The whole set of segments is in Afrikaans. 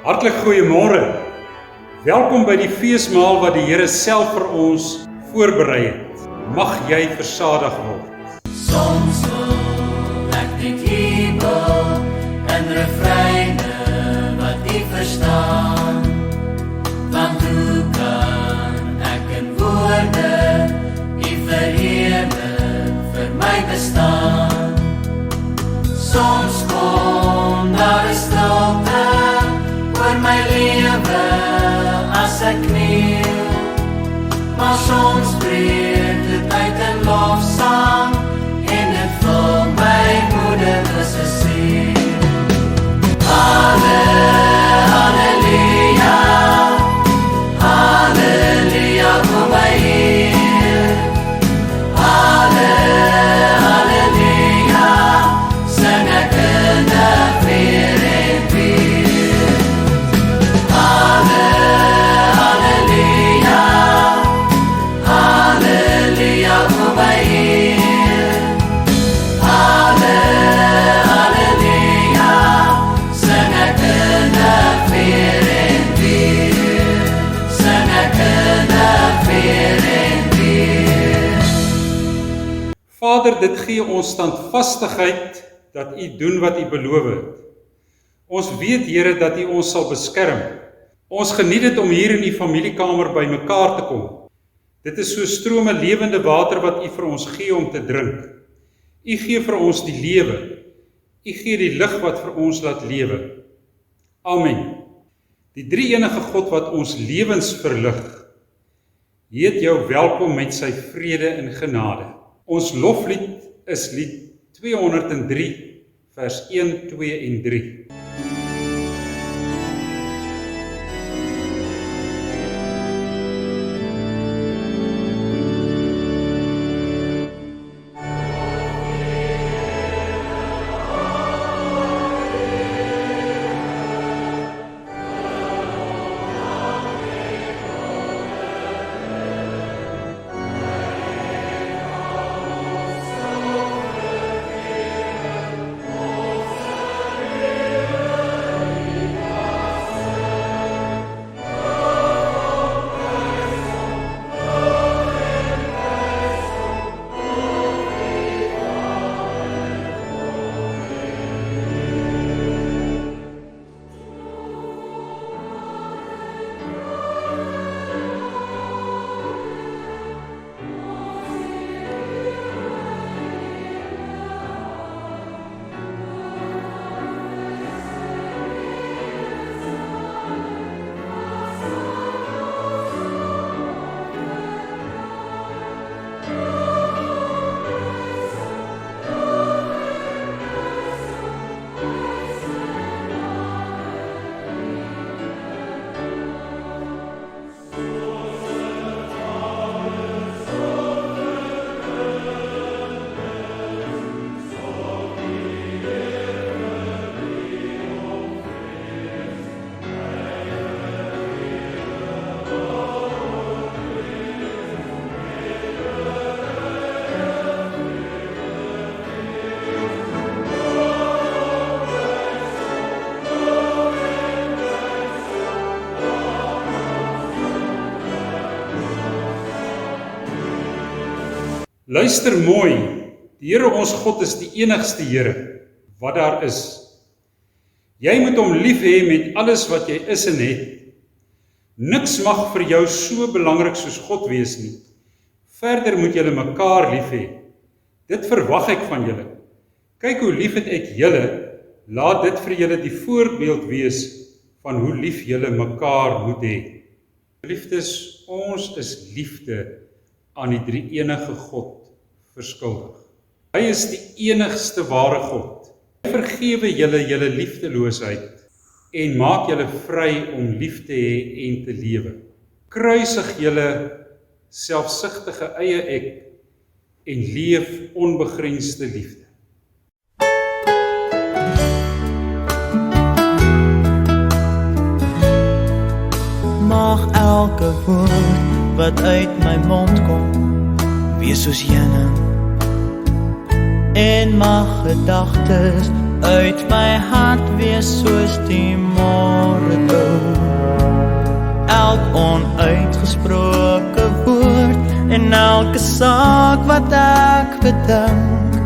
Hartlik goeiemôre. Welkom by die feesmaal wat die Here self vir ons voorberei het. Mag jy versadig word. Soms wil ek net jubel en refreine wat nie verstaan. Want hoe kan ek in woorde die verheerlik vir my bestaan? Soms kom daar 'n stilte oor my lewe as ek kniel, maar soms breek dit uit in lofsang en dit vul my moederlose siel. Halleluja, halleluja vir my Heer. Halleluja, sing ek innig weer en weer. Halleluja, halleluja vir my Heer. Halleluja, sing ek innig weer en weer. Sing ek innig weer en weer. Vader, dit gee ons standvastigheid dat U doen wat U beloof het. Ons weet, Here, dat U ons sal beskerm. Ons geniet dit om hier in U familiekamer by mekaar te kom. Dit is so strome lewende water wat U vir ons gee om te drink. U gee vir ons die lewe. U gee die lig wat vir ons laat lewe. Amen. Die drie-enige God wat ons lewens verlig, heet jou welkom met sy vrede en genade. Ons loflied is lied 203, vers 1, 2 en 3. Luister mooi, die Here ons God is die enigste Here wat daar is. Jy moet hom lief hê met alles wat jy is en het. Niks mag vir jou so belangrik soos God wees nie. Verder moet julle mekaar lief hê. Dit verwag ek van julle. Kyk hoe lief het ek julle, laat dit vir julle die voorbeeld wees van hoe lief julle mekaar moet hê. Liefdes, ons is liefde aan die drie-enige God verskuldig. Hy is die enigste ware God. Hy vergewe julle liefdeloosheid en maak julle vry om lief te hê en te lewe. Kruisig julle selfsugtige eie ek en leef onbegrensde liefde. Mag elke woord wat uit my mond kom wees soos heuning, en mag gedagtes uit my hart wees soos die môre dou. Elk onuitgesproke woord en elke saak wat ek bedink,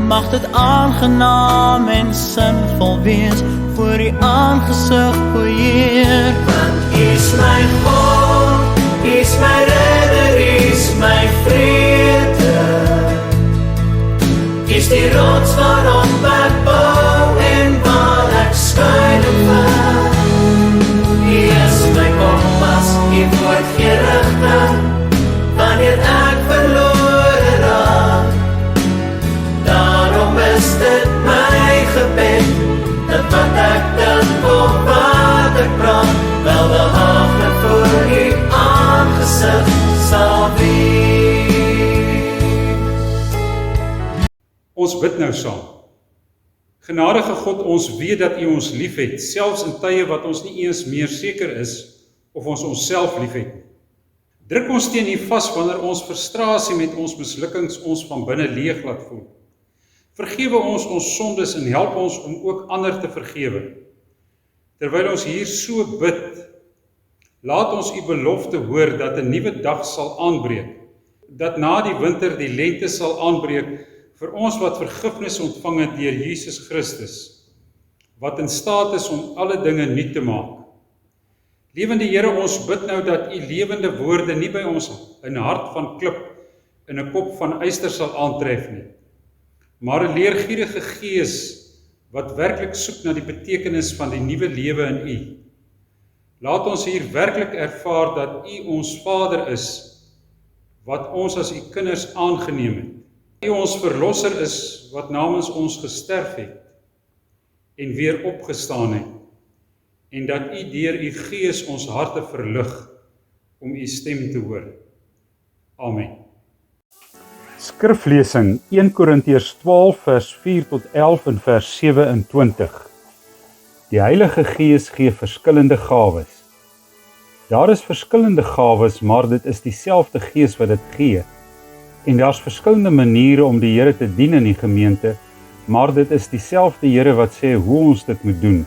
mag dit aangenaam en sinvol wees voor die aangesig, o Heer. Want U is my God, U is my redder, U is my vrede. U is die rots waarop ek bou en waar ek skuil en vang. U is my kompas, U woord gee rigting wanneer ek verlore raak. Daarom is dit my gebed dat wat ek dink of wat ek praat wel behaaglik voor U aangesig sal wees. Ons bid nou saam. Genadige God, ons weet dat U ons liefhet, selfs in tye wat ons nie eens meer seker is of ons onsself liefhet. Druk ons teen U vas wanneer ons frustrasie met ons mislukkings ons van binne leeg laat voel. Vergewe ons sondes en help ons om ook ander te vergewe. Terwyl ons hier so bid, laat ons U belofte hoor dat 'n nuwe dag sal aanbreek, dat na die winter die lente sal aanbreek vir ons wat vergifnis ontvang het deur Jesus Christus, wat in staat is om alle dinge nuut te maak. Lewende Here, ons bid nou dat U lewende woorde nie by ons 'n hart van klip en 'n kop van yster sal aantref nie, maar 'n leergierige gees wat werklik soek na die betekenis van die nuwe lewe in U. Laat ons hier werklik ervaar dat U ons Vader is, wat ons as U kinders aangeneem het. U ons verlosser is, wat namens ons gesterf het en weer opgestaan het, en dat U deur U Gees ons harte verlig om U stem te hoor. Amen. Skriflesing 1 Korintiërs 12 vers 4 tot 11 en vers 27. Die Heilige Gees gee verskillende gawes. Daar is verskillende gawes, maar dit is dieselfde Gees wat dit gee. En daar's verskillende maniere om die Here te dien in die gemeente, maar dit is dieselfde Here wat sê hoe ons dit moet doen.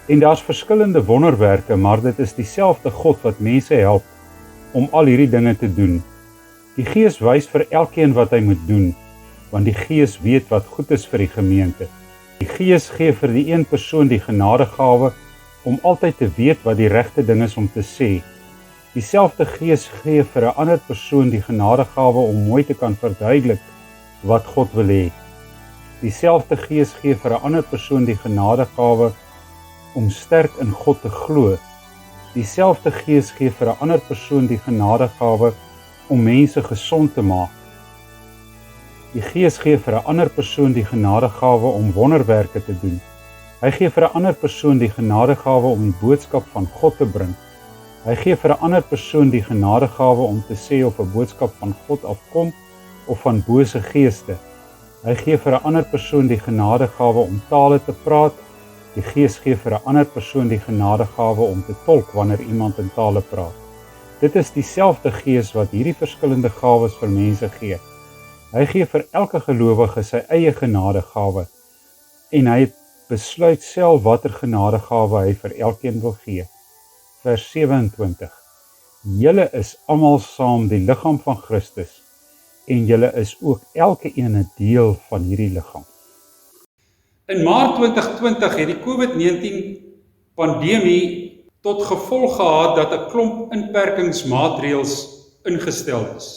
En daar's verskillende wonderwerke, maar dit is dieselfde God wat mense help om al hierdie dinge te doen. Die Gees wys vir elkeen wat hy moet doen, want die Gees weet wat goed is vir die gemeente. Die Gees gee vir die een persoon die genadegawe om altyd te weet wat die regte ding is om te sê. Dieselfde Gees gee vir 'n ander persoon die genadegawe om mooi te kan verduidelik wat God wil hê. Dieselfde Gees gee vir 'n ander persoon die genadegawe om sterk in God te glo. Dieselfde Gees gee vir 'n ander persoon die genadegawe om mense gesond te maak. Die Gees gee vir 'n ander persoon die genadegawe om wonderwerke te doen. Hy gee vir 'n ander persoon die genadegawe om die boodskap van God te bring. Hy gee vir 'n ander persoon die genadegawe om te sê of 'n boodskap van God afkom of van bose geeste. Hy gee vir 'n ander persoon die genadegawe om tale te praat. Die Gees gee vir 'n ander persoon die genadegawe om te tolk wanneer iemand in tale praat. Dit is dieselfde Gees wat hierdie verskillende gawes vir mense gee. Hy gee vir elke gelowige sy eie genadegawe en hy besluit self watter genadegawe hy vir elkeen wil gee. Vers 27. Julle is almal saam die liggaam van Christus en julle is ook elke een 'n deel van hierdie liggaam. In Maart 2020 het die COVID-19 pandemie tot gevolg gehad dat 'n klomp inperkingsmaatreëls ingestel is.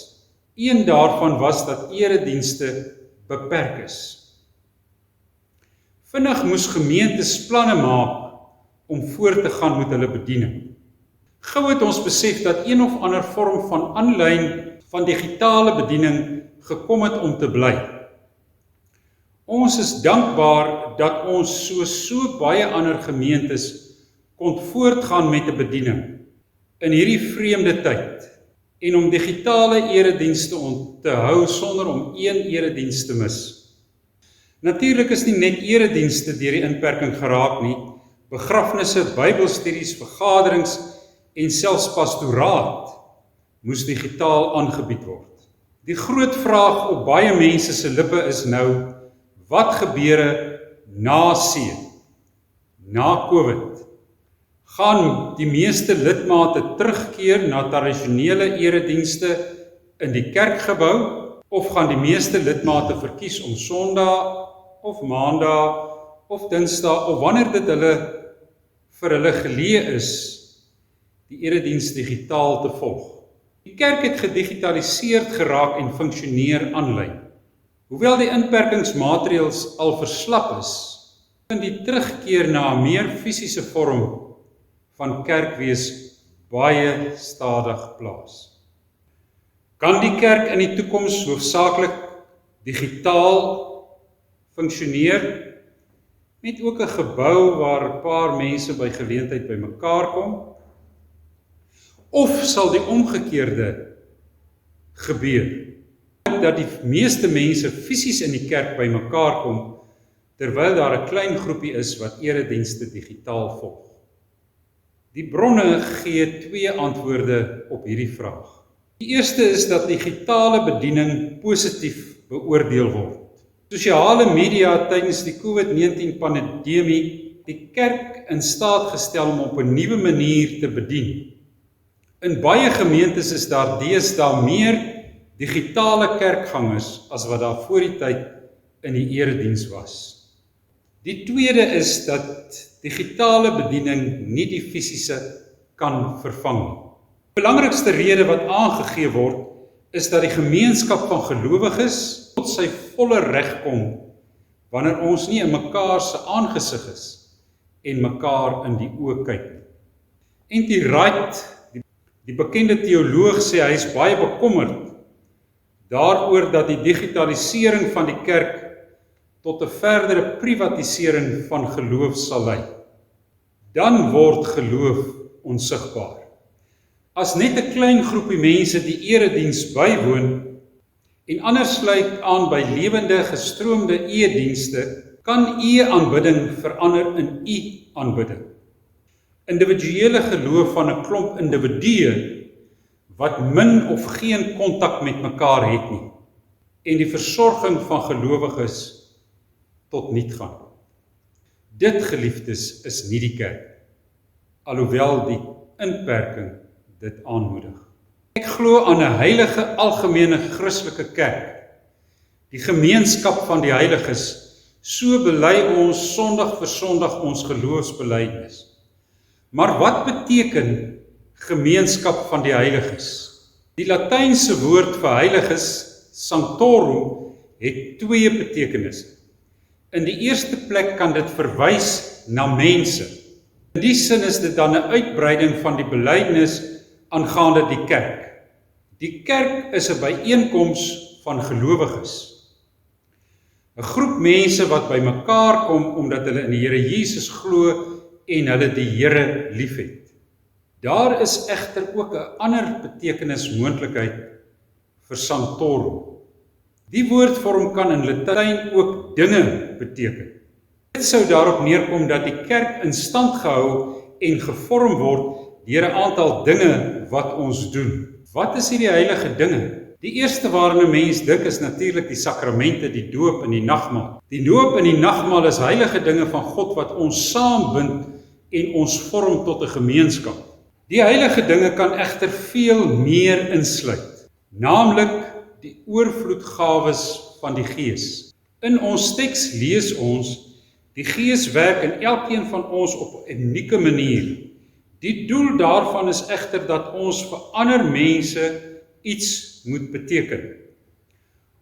Een daarvan was dat eredienste beperk is. Vinnig moes gemeentes planne maak om voort te gaan met hulle bediening. Gou het ons besef dat een of ander vorm van aanlyn, van digitale bediening gekom het om te bly. Ons is dankbaar dat ons so baie ander gemeentes kon voortgaan met 'n bediening in hierdie vreemde tyd en om digitale eredienste te hou sonder om een erediens te mis. Natuurlik is nie net eredienste deur die inperking geraak nie, begrafnisse, Bybelstudies, vergaderings en selfs pastoraat moes digitaal aangebied word. Die groot vraag op baie mense se lippe is nou, wat gebeure na C, na COVID, gaan die meeste lidmate terugkeer na tradisionele eredienste in die kerkgebou, of gaan die meeste lidmate verkies om Sondag of Maandag of Dinsdag of wanneer dit vir hulle geleë is, die erediens digitaal te volg. Die kerk het gedigitaliseerd geraak en funksioneer aanlyn. Hoewel die inperkingsmaatreëls al verslap is, vind die terugkeer na 'n meer fisiese vorm van kerkwees baie stadig plaas. Kan die kerk in die toekoms hoofsaaklik digitaal funksioneer, met ook 'n gebou waar 'n paar mense by geleentheid bymekaar kom? Of sal die omgekeerde gebeur, dat die meeste mense fisies in die kerk bymekaar kom, terwyl daar 'n klein groepie is wat eredienste digitaal volg? Die bronne gee 2 antwoorde op hierdie vraag. Die eerste is dat digitale bediening positief beoordeel word. Sosiale media tydens die COVID-19 pandemie die kerk in staat gestel om op 'n nuwe manier te bedien. In baie gemeentes is daar deesdae meer digitale kerkgangers as wat daar voor die tyd in die erediens was. Die tweede is dat digitale bediening nie die fisiese kan vervang nie. Die belangrikste rede wat aangegee word, is dat die gemeenskap van gelowiges tot sy volle reg kom wanneer ons nie in mekaar se aangesig is en mekaar in die oë kyk nie. N.T. Wright, die bekende teoloog, sê hy is baie bekommerd daaroor dat die digitalisering van die kerk tot 'n verdere privatisering van geloof sal lei. Dan word geloof onsigbaar. As net 'n klein groepie mense die erediens bywoon en ander sluit aan by lewende gestroomde e-dienste, kan e-aanbidding verander in u-aanbidding. Individuele geloof van 'n klomp individue wat min of geen kontak met mekaar het nie, en die versorging van gelowiges tot niet gaan. Dit, geliefdes, is nie die kerk, alhoewel die inperking dit aanmoedig. Ek glo aan 'n heilige algemene Christelike kerk, die gemeenskap van die heiliges. So bely ons Sondag vir Sondag ons geloofsbelydenis. Maar wat beteken gemeenskap van die heiliges? Die Latynse woord vir heiliges, sanctorum, het 2 betekenisse. In die eerste plek kan dit verwys na mense. In die sin is dit dan 'n uitbreiding van die belydenis aangaande die kerk. Die kerk is 'n byeenkoms van gelowiges. 'n Groep mense wat by mekaar kom omdat hulle in die Here Jesus glo en hulle die Here liefhet. Daar is egter ook 'n ander betekenismoontlikheid vir sanctorum. Die woordvorm kan in Latyn ook dinge beteken. Dit sou daarop neerkom dat die kerk in stand gehou en gevorm word deur 'n aantal dinge wat ons doen. Wat is hierdie heilige dinge? Die eerste waarna 'n mens dink is natuurlik die sakramente, die doop en die nagmaal. Die doop en die nagmaal is heilige dinge van God wat ons saambind en ons vorm tot 'n gemeenskap. Die heilige dinge kan egter veel meer insluit, naamlik die oorvloedgawes van die Gees. In ons teks lees ons, die Gees werk in elkeen van ons op 'n unieke manier. Die doel daarvan is egter dat ons vir ander mense iets moet beteken.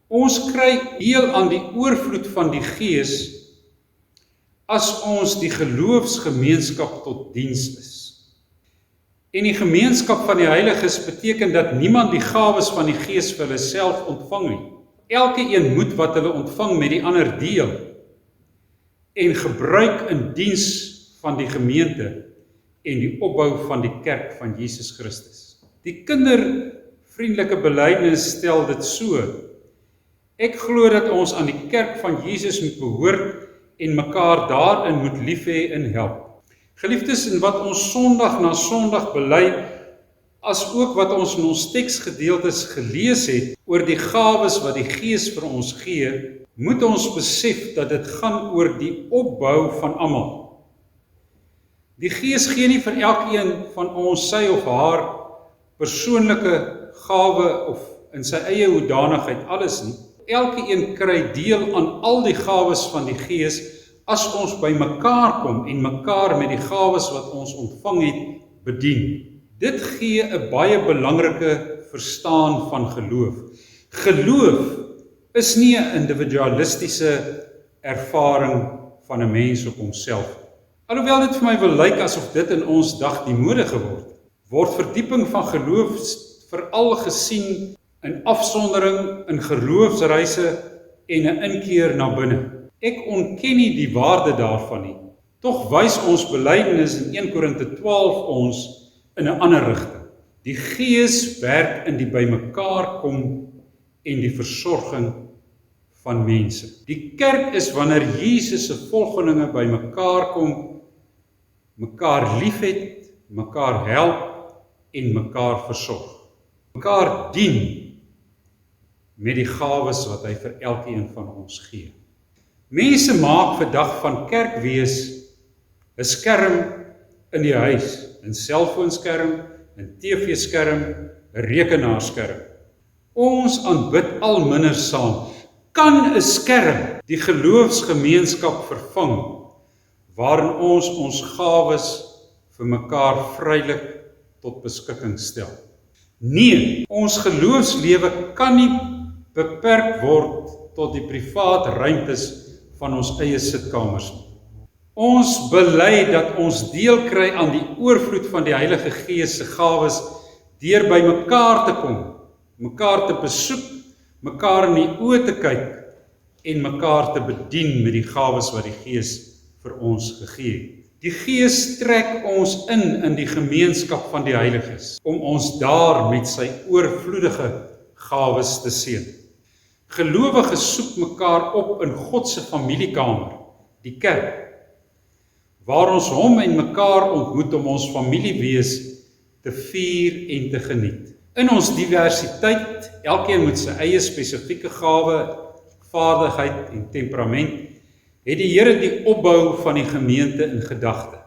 Ons kry deel aan die oorvloed van die Gees as ons die geloofsgemeenskap tot diens is. En die gemeenskap van die heiliges beteken dat niemand die gawes van die Gees vir hulle self ontvang nie. Elke een moet wat hulle ontvang met die ander deel en gebruik in diens van die gemeente en die opbou van die kerk van Jesus Christus. Die kindervriendelike belydenis stel dit so: ek glo dat ons aan die kerk van Jesus moet behoort en mekaar daarin moet lief hê en help. Geliefdes, in wat ons Sondag na Sondag bely, as ook wat ons in ons teksgedeeltes gelees het oor die gawes wat die Gees vir ons gee, moet ons besef dat dit gaan oor die opbou van almal. Die Gees gee nie vir elkeen van ons sy of haar persoonlike gawe of in sy eie hoedanigheid alles nie. Elkeen kry deel aan al die gawes van die Gees as ons by mekaar kom en mekaar met die gawes wat ons ontvang het bedien. Dit gee 'n baie belangrike verstaan van geloof. Geloof is nie 'n individualistiese ervaring van 'n mens op homself. Alhoewel dit vir my wil lyk asof dit in ons dag die mode word verdieping van geloof veral gesien in afsondering, in geloofsreise en 'n inkeer na binne. Ek ontken nie die waarde daarvan nie. Tog wys ons belydenis in 1 Korinte 12 ons in 'n ander rigting. Die Gees werk in die bymekaar kom en die versorging van mense. Die kerk is wanneer Jesus se volgelinge bymekaar kom, mekaar liefhet, mekaar help en mekaar versorg. Mekaar dien met die gawes wat hy vir elkeen van ons gee. Mense maak vandag van kerk wees 'n skerm in die huis, 'n selfoonskerm, 'n TV-skerm, 'n rekenaarskerm. Ons aanbid al minder saam. Kan 'n skerm die geloofsgemeenskap vervang waarin ons gawes vir mekaar vrylik tot beskikking stel? Nee, ons geloofslewe kan nie beperk word tot die privaat ruimtes van ons eie sitkamers nie. Ons bely dat ons deel kry aan die oorvloed van die Heilige Gees se gawes deur by mekaar te kom, mekaar te besoek, mekaar in die oë te kyk en mekaar te bedien met die gawes wat die Gees vir ons gegee het. Die Gees trek ons in die gemeenskap van die heiliges om ons daar met sy oorvloedige gawes te seën. Gelowiges soek mekaar op in God se familiekamer, die kerk, waar ons hom en mekaar ontmoet om ons familiewees te vier en te geniet. In ons diversiteit, elkeen met sy eie spesifieke gawe, vaardigheid en temperament, het die Here die opbou van die gemeente in gedagte.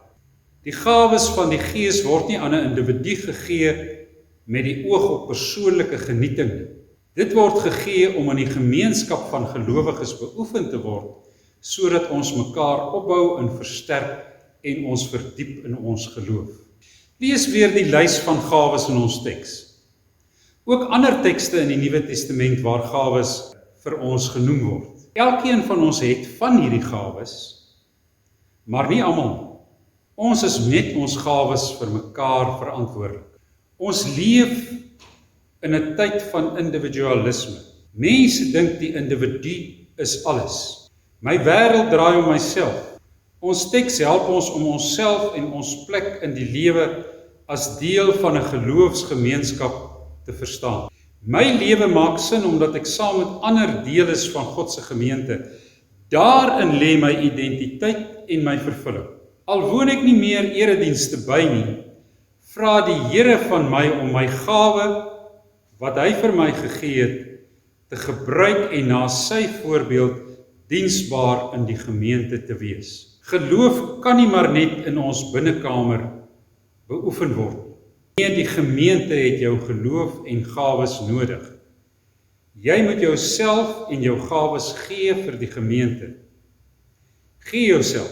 Die gawes van die Gees word nie aan 'n individu gegee met die oog op persoonlike genieting nie. Dit word gegee om in die gemeenskap van gelowiges beoefen te word, sodat ons mekaar opbou en versterk en ons verdiep in ons geloof. Lees weer die lys van gawes in ons teks. Ook ander tekste in die Nuwe Testament waar gawes vir ons genoem word. Elkeen van ons het van hierdie gawes, maar nie almal. Ons is met ons gawes vir mekaar verantwoordelik. Ons leef in 'n tyd van individualisme. Mense dink die individu is alles. My wêreld draai om myself. Ons teks help ons om onsself en ons plek in die lewe as deel van 'n geloofsgemeenskap te verstaan. My lewe maak sin omdat ek saam met ander deel is van God se gemeente. Daarin lê my identiteit en my vervulling. Al woon ek nie meer eredienste by nie, vra die Here van my om my gawe wat hy vir my gegee het, te gebruik en na sy voorbeeld diensbaar in die gemeente te wees. Geloof kan nie maar net in ons binnekamer beoefen word. Nee, die gemeente het jou geloof en gawes nodig. Jy moet jouself en jou gawes gee vir die gemeente. Gee jouself,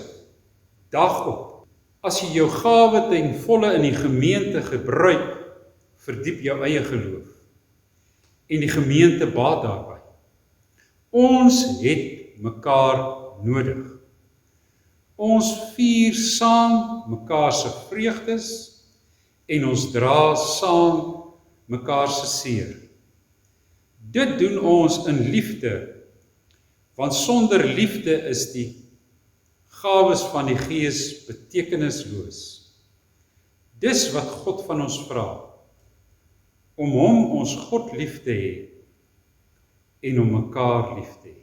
dag op. As jy jou gawe ten volle in die gemeente gebruik, verdiep jou eie geloof. En die gemeente baat daarby. Ons het mekaar nodig. Ons vier saam mekaar se vreugdes en ons dra saam mekaar se seer. Dit doen ons in liefde, want sonder liefde is die gawes van die Gees betekenisloos. Dis wat God van ons vra, om hom ons God lief te hê en om mekaar lief te hê.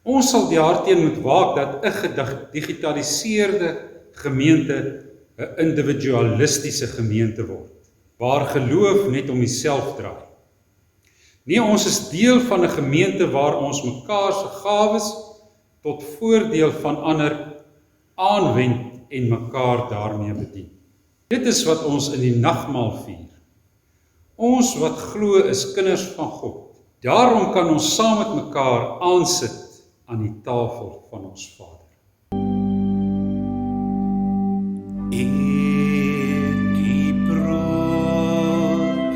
Ons sal daarteen moet waak dat 'n gedigitaliseerde gemeente 'n individualistiese gemeente word. waar geloof net om jouself draai. Nee, ons is deel van 'n gemeente waar ons mekaar se gawes tot voordeel van ander aanwend en mekaar daarmee bedien. Dit is wat ons in die nagmaal vier. Ons wat glo is kinders van God. Daarom kan ons saam met mekaar aansit aan die tafel van ons Vader. Eet die brood,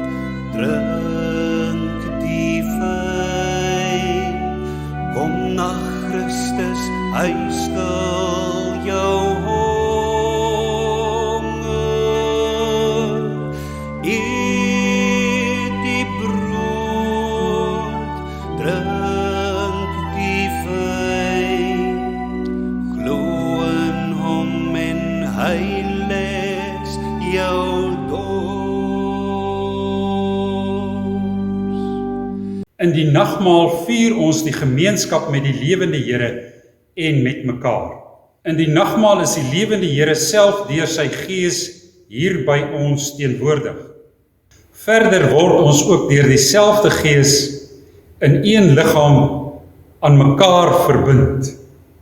drink die wyn, kom na Christus, hy stil jou honger. Eet die brood, drink die wyn, glo in hom en hy les jou dors. In die nagmaal vier ons die gemeenskap met die lewende Here en met mekaar. In die nagmaal is die lewende Here self deur sy Gees hier by ons teenwoordig. Verder word ons ook deur dieselfde Gees in een liggaam aan mekaar verbind,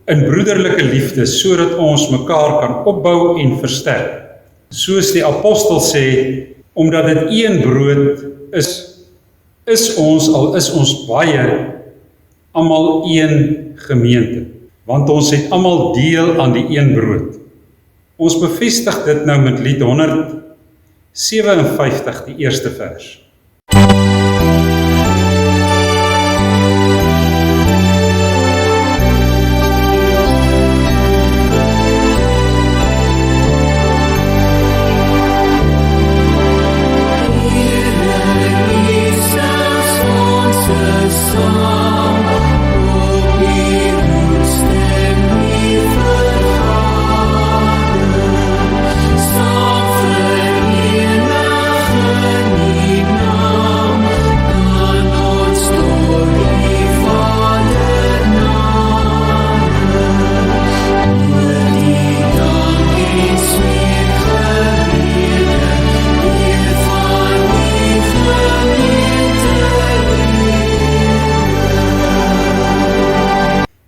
in broederlike liefde, sodat ons mekaar kan opbou en versterk. Soos die apostel sê, omdat dit een brood is ons, al is ons baie, almal een gemeente, want ons het almal deel aan die een brood. Ons bevestig dit nou met lied 157, die eerste vers.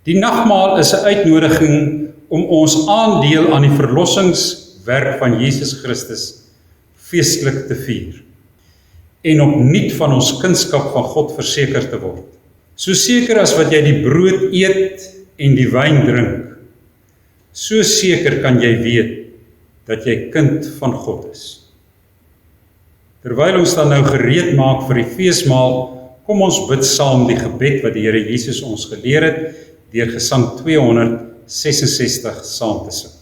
Die nagmaal is 'n uitnodiging om ons aandeel aan die verlossingswerk van Jesus Christus feestelik te vier en opnuut van ons kunskap van God verseker te word. So seker as wat jy die brood eet en die wyn drink, so seker kan jy weet dat jy kind van God is. Terwyl ons dan nou gereed maak vir die feesmaal, kom ons bid saam die gebed wat die Here Jesus ons geleer het, deur Gesang 266 saam te sing.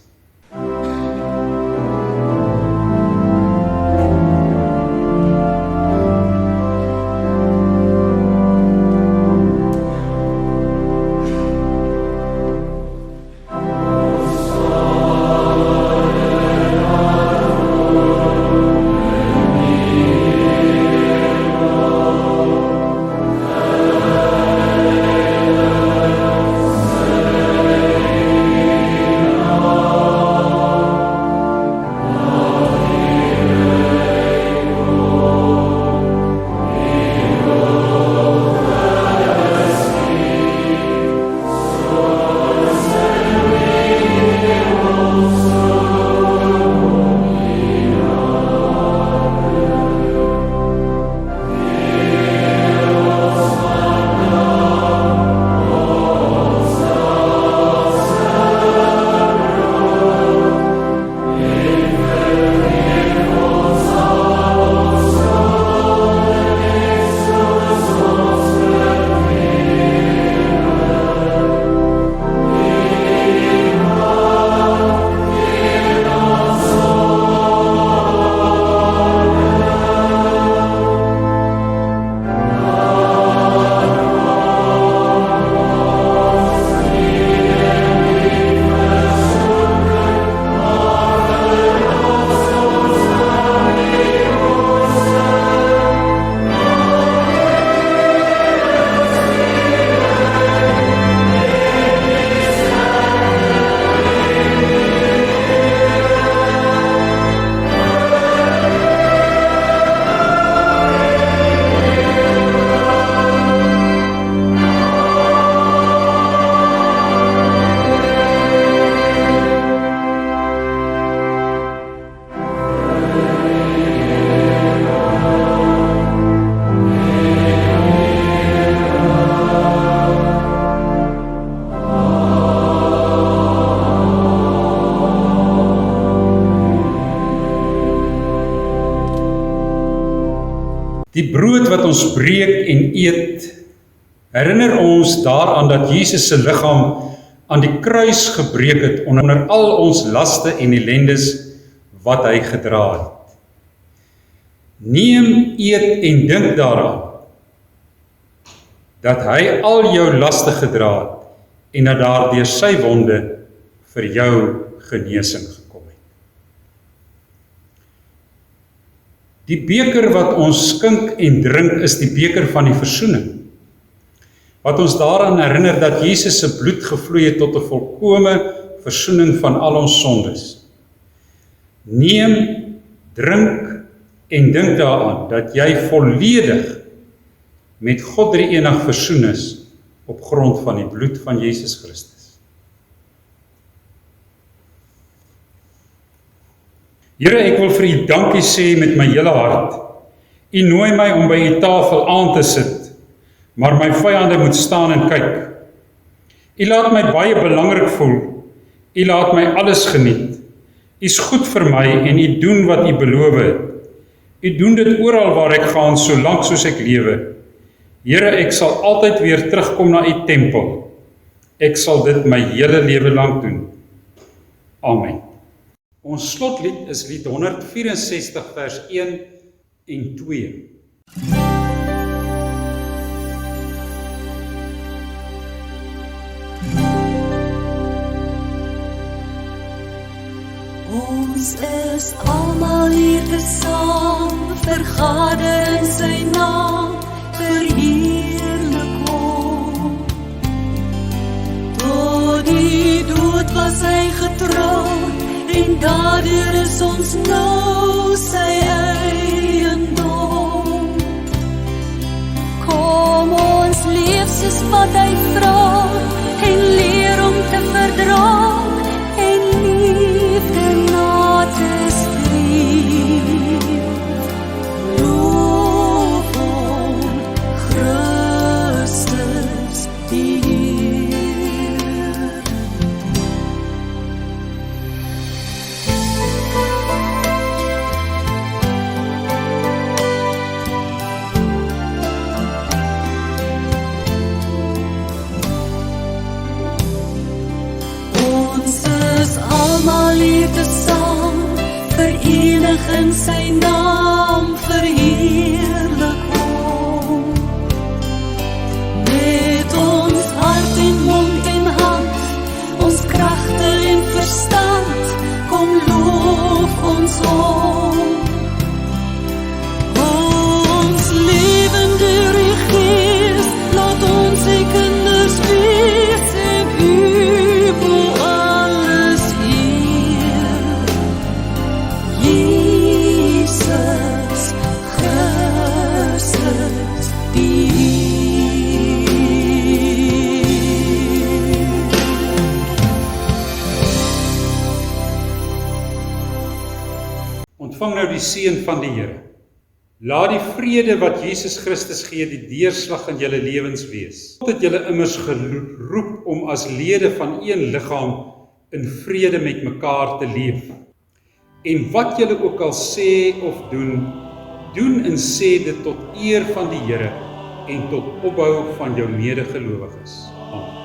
Die brood wat ons breek en eet, herinner ons daaraan dat Jesus se liggaam aan die kruis gebreek het onder al ons laste en ellendes wat hy gedra het. Neem, eet en dink daaraan dat hy al jou laste gedra het en dat daardeur sy wonde vir jou genesing gekom het. Die beker wat ons skink en drink is die beker van die versoening, wat ons daaraan herinner dat Jesus se bloed gevloei het tot 'n volkome versoening van al ons sondes. Neem, drink en dink daaraan dat jy volledig met God drie-enig versoen is op grond van die bloed van Jesus Christus. Here, ek wil vir U dankie sê met my hele hart. U nooi my om by U tafel aan te sit, maar my vyande moet staan en kyk. U laat my baie belangrik voel. U laat my alles geniet. U is goed vir my en U doen wat U beloof het. U doen dit oral waar ek gaan, solank soos ek lewe. Here, ek sal altyd weer terugkom na U tempel. Ek sal dit my hele lewe lank doen. Amen. Ons slotlied is lied 164 vers 1 en 2. Ons is almal hier tesaam, vergader in sy naam, verheerlik hom. Tot die dood was hy getrou, en daardeur is ons nou sy eiendom. Kom ons leef soos wat hy vra, en leer om te verdra, en liefde na te streef. Loof hom, Christus die Heer. Ons is almal hier tesaam, verenig in sy naam, verheerlik hom. Met ons hart en mond en hand, ons kragte en verstand, kom loof ons hom. Ons leven deur die Gees, laat ons sy kinders wees, en U bo alles eer. Jesus Christus die Heer. Ontvang nou die seën van die Here. Laat die vrede wat Jesus Christus gee die deurslag in julle lewens wees. God het julle immers geroep om as lede van een liggaam in vrede met mekaar te leef. En wat julle ook al sê of doen, doen en sê dit tot eer van die Here en tot opbou van jou medegelowiges. Amen.